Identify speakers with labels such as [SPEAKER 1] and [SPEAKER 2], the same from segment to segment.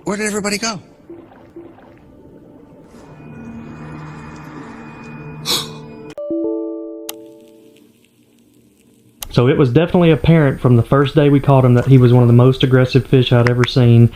[SPEAKER 1] Where did everybody go?
[SPEAKER 2] So it was definitely apparent from the first day we caught him that he was one of the most aggressive fish I'd ever seen.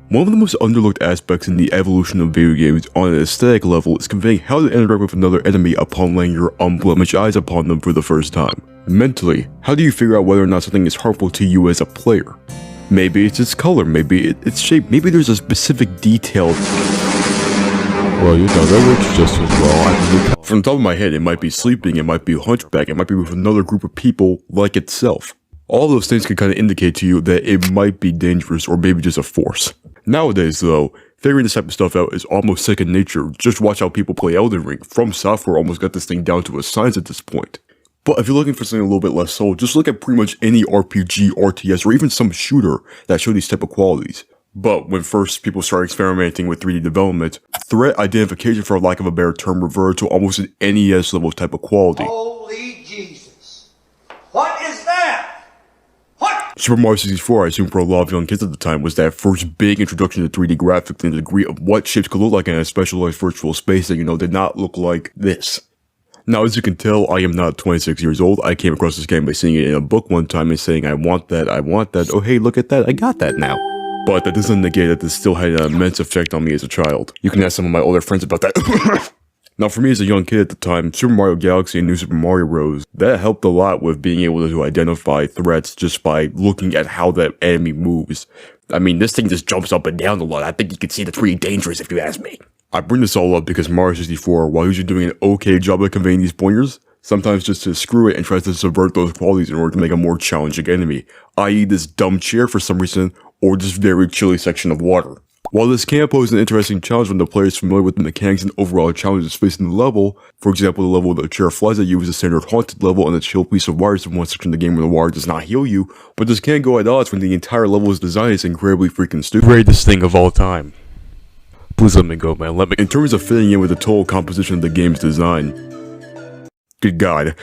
[SPEAKER 3] One of the most underlooked aspects in the evolution of video games on an aesthetic level is conveying how to interact with another enemy upon laying your unblemished eyes upon them for the first time. Mentally, how do you figure out whether or not something is harmful to you as a player? Maybe it's its color, maybe its shape, maybe there's a specific detail.
[SPEAKER 4] Well, you know, that works just as well.
[SPEAKER 3] From the top of my head, it might be sleeping, it might be hunchback, it might be with another group of people like itself. All those things can kind of indicate to you that it might be dangerous or maybe just a force. Nowadays though, figuring this type of stuff out is almost second nature. Just watch how people play Elden Ring. From Software almost got this thing down to a science at this point. But if you're looking for something a little bit less subtle, just look at pretty much any RPG, RTS, or even some shooter that show these type of qualities. But when first people started experimenting with 3D development, threat identification, for lack of a better term, reverted to almost an NES level type of quality.
[SPEAKER 5] Holy Jesus. What is that? What?
[SPEAKER 3] Super Mario 64, I assume for a lot of young kids at the time, was that first big introduction to 3D graphics and the degree of what shapes could look like in a specialized virtual space that, did not look like this. Now, as you can tell, I am not 26 years old. I came across this game by seeing it in a book one time and saying, I want that. Oh, hey, look at that. I got that now. But that doesn't negate that this still had an immense effect on me as a child. You can ask some of my older friends about that. Now, for me as a young kid at the time, Super Mario Galaxy and New Super Mario Bros., that helped a lot with being able to identify threats just by looking at how that enemy moves. I mean, this thing just jumps up and down a lot. I think you can see that's pretty dangerous if you ask me. I bring this all up because Mario 64, while usually doing an okay job of conveying these pointers, sometimes just to screw it and tries to subvert those qualities in order to make a more challenging enemy, i.e. this dumb chair for some reason, or this very chilly section of water. While this can pose an interesting challenge when the player is familiar with the mechanics and overall challenges facing the level, for example the level the chair flies at you is a standard haunted level and a chill piece of wires in one section of the game where the wire does not heal you, but this can go at odds when the entire level is designed as incredibly freaking stupid.
[SPEAKER 4] Greatest thing of all time. Please let me go, man.
[SPEAKER 3] In terms of fitting in with the total composition of the game's design, good God,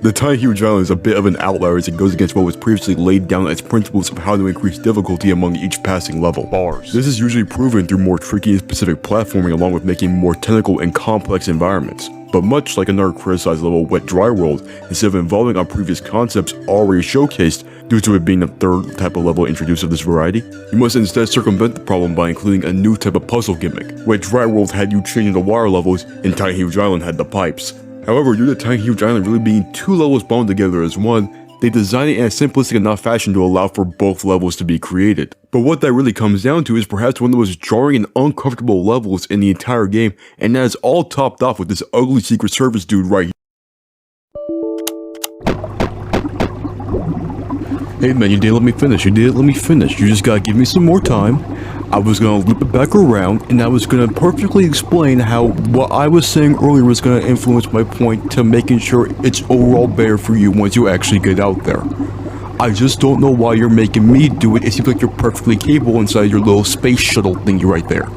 [SPEAKER 3] the Tiny Huge Island is a bit of an outlier as it goes against what was previously laid down as principles of how to increase difficulty among each passing level.
[SPEAKER 4] Bars.
[SPEAKER 3] This is usually proven through more tricky and specific platforming along with making more technical and complex environments. But much like another criticized level, Wet Dry World, instead of involving on previous concepts already showcased due to it being the third type of level introduced of this variety, you must instead circumvent the problem by including a new type of puzzle gimmick. Wet Dry World had you changing the water levels, and Tiny Huge Island had the pipes. However, due to Tiny Huge Island really being two levels bound together as one, they designed it in a simplistic enough fashion to allow for both levels to be created. But what that really comes down to is perhaps one of the most jarring and uncomfortable levels in the entire game, and that is all topped off with this ugly Secret Service dude right here. Hey man, you didn't let me finish, you just gotta give me some more time. I was gonna loop it back around, and I was gonna perfectly explain how what I was saying earlier was gonna influence my point to making sure it's overall better for you once you actually get out there. I just don't know why you're making me do it. It seems like you're perfectly capable inside your little space shuttle thingy right there.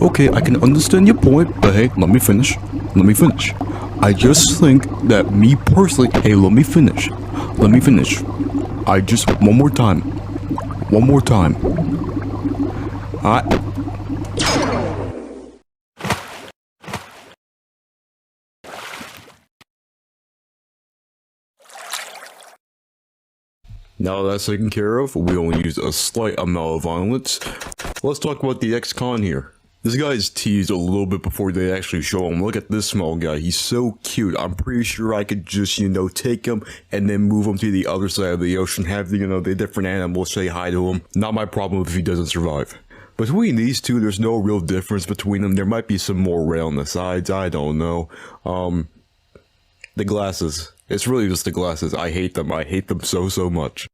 [SPEAKER 3] Okay, I can understand your point, but hey, let me finish. I just think that me personally, hey, let me finish. I just, one more time. Now that's taken care of, we only used a slight amount of violence. Let's talk about the ex-con here. This guy is teased a little bit before they actually show him. Look at this small guy, he's so cute. I'm pretty sure I could just, take him and then move him to the other side of the ocean, have the different animals say hi to him. Not my problem if he doesn't survive. Between these two, there's no real difference between them. There might be some more red on the sides, I don't know. The glasses. It's really just the glasses. I hate them so much.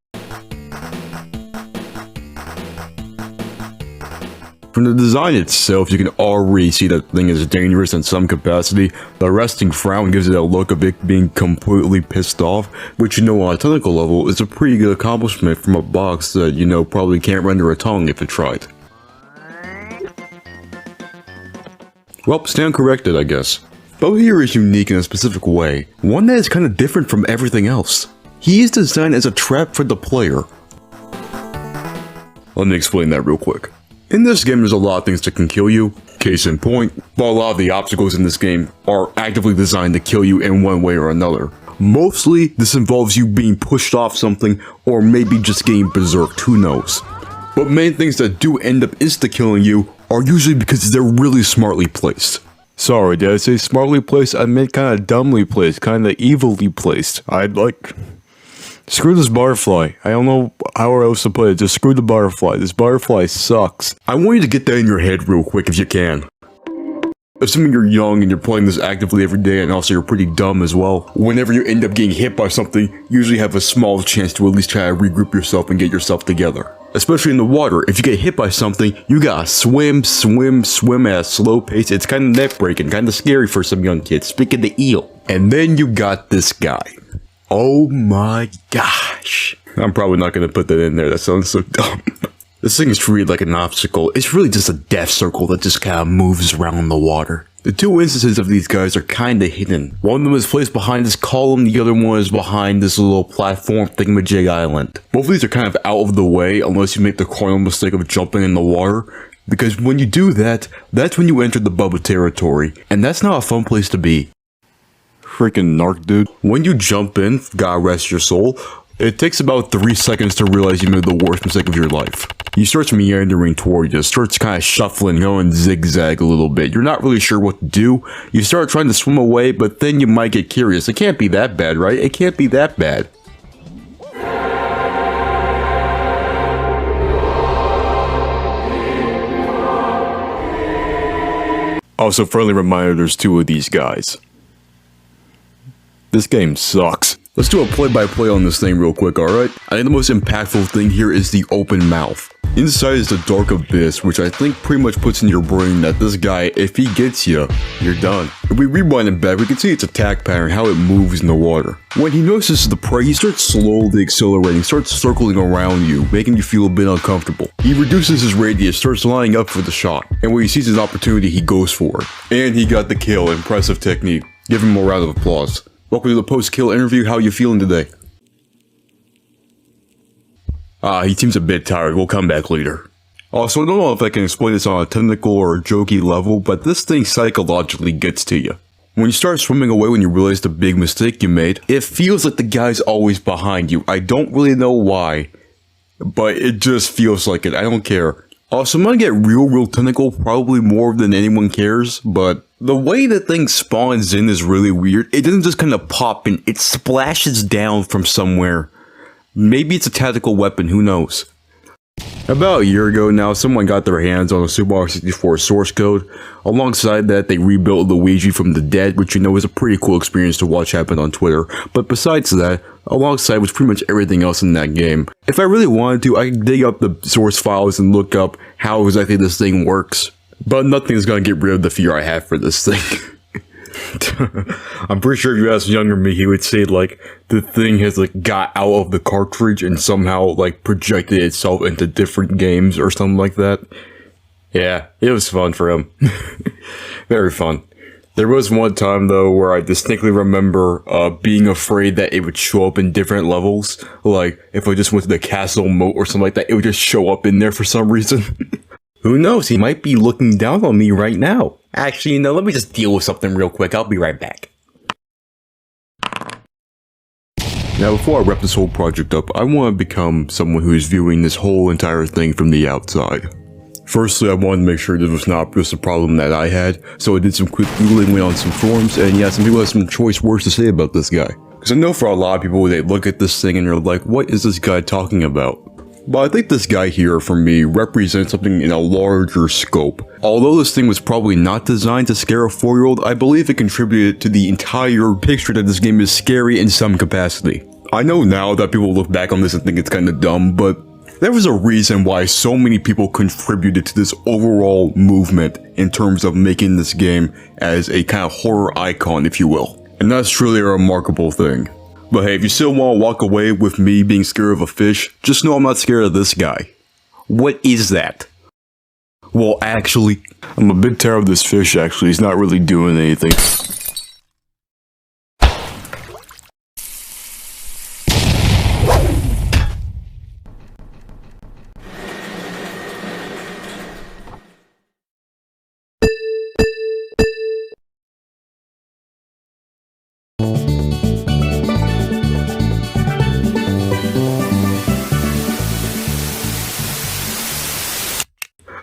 [SPEAKER 3] From the design itself, you can already see that the thing is dangerous in some capacity. The resting frown gives it a look of it being completely pissed off, which on a technical level is a pretty good accomplishment from a box that, probably can't render a tongue if it tried. Well, stand corrected, I guess. Bubba here is unique in a specific way, one that is kind of different from everything else. He is designed as a trap for the player. Let me explain that real quick. In this game, there's a lot of things that can kill you, case in point, but a lot of the obstacles in this game are actively designed to kill you in one way or another. Mostly, this involves you being pushed off something, or maybe just getting berserked, who knows. But main things that do end up insta-killing you are usually because they're really smartly placed. Sorry, did I say smartly placed? I meant kinda dumbly placed, kinda evilly placed. Screw this butterfly. I don't know how else to put it. Just screw the butterfly. This butterfly sucks. I want you to get that in your head real quick if you can. Assuming you're young and you're playing this actively every day and also you're pretty dumb as well, whenever you end up getting hit by something, you usually have a small chance to at least try to regroup yourself and get yourself together. Especially in the water, if you get hit by something, you gotta swim at a slow pace. It's kinda neck breaking, kinda scary for some young kids. Speaking of the eel. And then you got this guy. Oh my gosh. I'm probably not going to put that in there. That sounds so dumb. This thing is treated like an obstacle. It's really just a death circle that just kind of moves around the water. The two instances of these guys are kind of hidden. One of them is placed behind this column, the other one is behind this little platform thingamajig island. Both of these are kind of out of the way unless you make the cardinal mistake of jumping in the water. Because when you do that, that's when you enter the Bubba territory. And that's not a fun place to be.
[SPEAKER 4] Freaking narc, dude.
[SPEAKER 3] When you jump in, God rest your soul, it takes about 3 seconds to realize you made the worst mistake of your life. You start meandering toward you, starts kind of shuffling, going zigzag a little bit. You're not really sure what to do. You start trying to swim away, but then you might get curious. It can't be that bad, right? It can't be that bad.
[SPEAKER 4] Also, friendly reminder, there's two of these guys. This game sucks.
[SPEAKER 3] Let's do a play-by-play on this thing real quick, alright? I think the most impactful thing here is the open mouth. Inside is the dark abyss, which I think pretty much puts in your brain that this guy, if he gets you, you're done. If we rewind it back, we can see its attack pattern, how it moves in the water. When he notices the prey, he starts slowly accelerating, starts circling around you, making you feel a bit uncomfortable. He reduces his radius, starts lining up for the shot, and when he sees his opportunity, he goes for it. And he got the kill, impressive technique. Give him a round of applause. Welcome to the post-kill interview. How you feeling today? He seems a bit tired. We'll come back later. Also, I don't know if I can explain this on a technical or a jokey level, but this thing psychologically gets to you. When you start swimming away when you realize the big mistake you made, it feels like the guy's always behind you. I don't really know why, but it just feels like it. I don't care. Also, I'm gonna get real technical, probably more than anyone cares, but the way the thing spawns in is really weird. It doesn't just kind of pop in, it splashes down from somewhere. Maybe it's a tactical weapon, who knows. About a year ago now, someone got their hands on a Super 64 source code. Alongside that, they rebuilt Luigi from the dead, which is a pretty cool experience to watch happen on Twitter. But besides that, alongside was pretty much everything else in that game. If I really wanted to, I could dig up the source files and look up how exactly this thing works. But nothing is going to get rid of the fear I have for this thing. I'm pretty sure if you asked younger me, he would say, the thing has, got out of the cartridge and somehow, projected itself into different games or something like that. Yeah, it was fun for him. Very fun. There was one time, though, where I distinctly remember, being afraid that it would show up in different levels. Like, if I just went to the castle moat or something like that, it would just show up in there for some reason. Who knows, he might be looking down on me right now. Actually, let me just deal with something real quick. I'll be right back. Now, before I wrap this whole project up, I want to become someone who is viewing this whole entire thing from the outside. Firstly, I wanted to make sure this was not just a problem that I had, so I did some quick googling, went on some forums, and yeah, some people have some choice words to say about this guy. Because I know for a lot of people, they look at this thing and they're like, what is this guy talking about? But I think this guy here, for me, represents something in a larger scope. Although this thing was probably not designed to scare a 4-year-old, I believe it contributed to the entire picture that this game is scary in some capacity. I know now that people look back on this and think it's kinda dumb, but There was a reason why so many people contributed to this overall movement in terms of making this game as a kind of horror icon, if you will. And that's truly a remarkable thing. But hey, if you still want to walk away with me being scared of a fish, just know I'm not scared of this guy. What is that? Well, actually,
[SPEAKER 4] I'm a bit tired of this fish, actually. He's not really doing anything.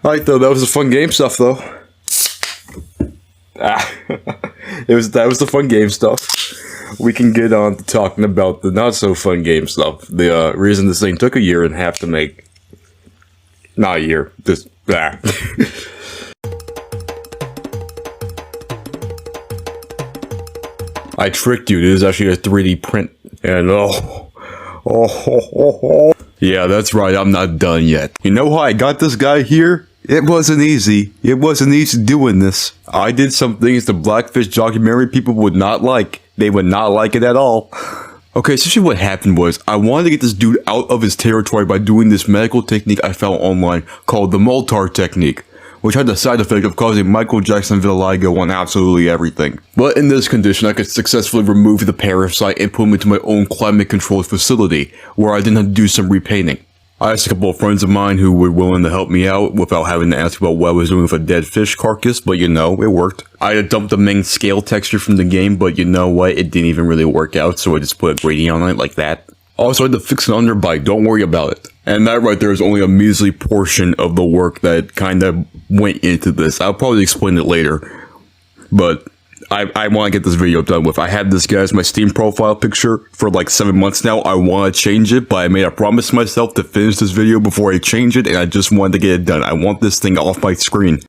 [SPEAKER 3] Alright though, that was the fun game stuff though. That was the fun game stuff. We can get on to talking about the not so fun game stuff. The reason this thing took a year and a half to make. Not a year, just I tricked you, it is actually a 3D print. And yeah, that's right, I'm not done yet. You know how I got this guy here? It wasn't easy. It wasn't easy doing this. I did some things the Blackfish documentary people would not like. They would not like it at all. Okay, essentially what happened was, I wanted to get this dude out of his territory by doing this medical technique I found online called the Moltar technique, which had the side effect of causing Michael Jackson vitiligo on absolutely everything. But in this condition, I could successfully remove the parasite and put him into my own climate-controlled facility, where I didn't have to do some repainting. I asked a couple of friends of mine who were willing to help me out without having to ask about what I was doing with a dead fish carcass, but you know, it worked. I had dumped the main scale texture from the game, but you know what, it didn't even really work out, so I just put a gradient on it like that. Also, I had to fix an underbite, don't worry about it. And that right there is only a measly portion of the work that kind of went into this. I'll probably explain it later, but I want to get this video done with. I had this guy as my Steam profile picture for like 7 months now. I want to change it, but I made a promise to myself to finish this video before I change it, and I just wanted to get it done. I want this thing off my screen.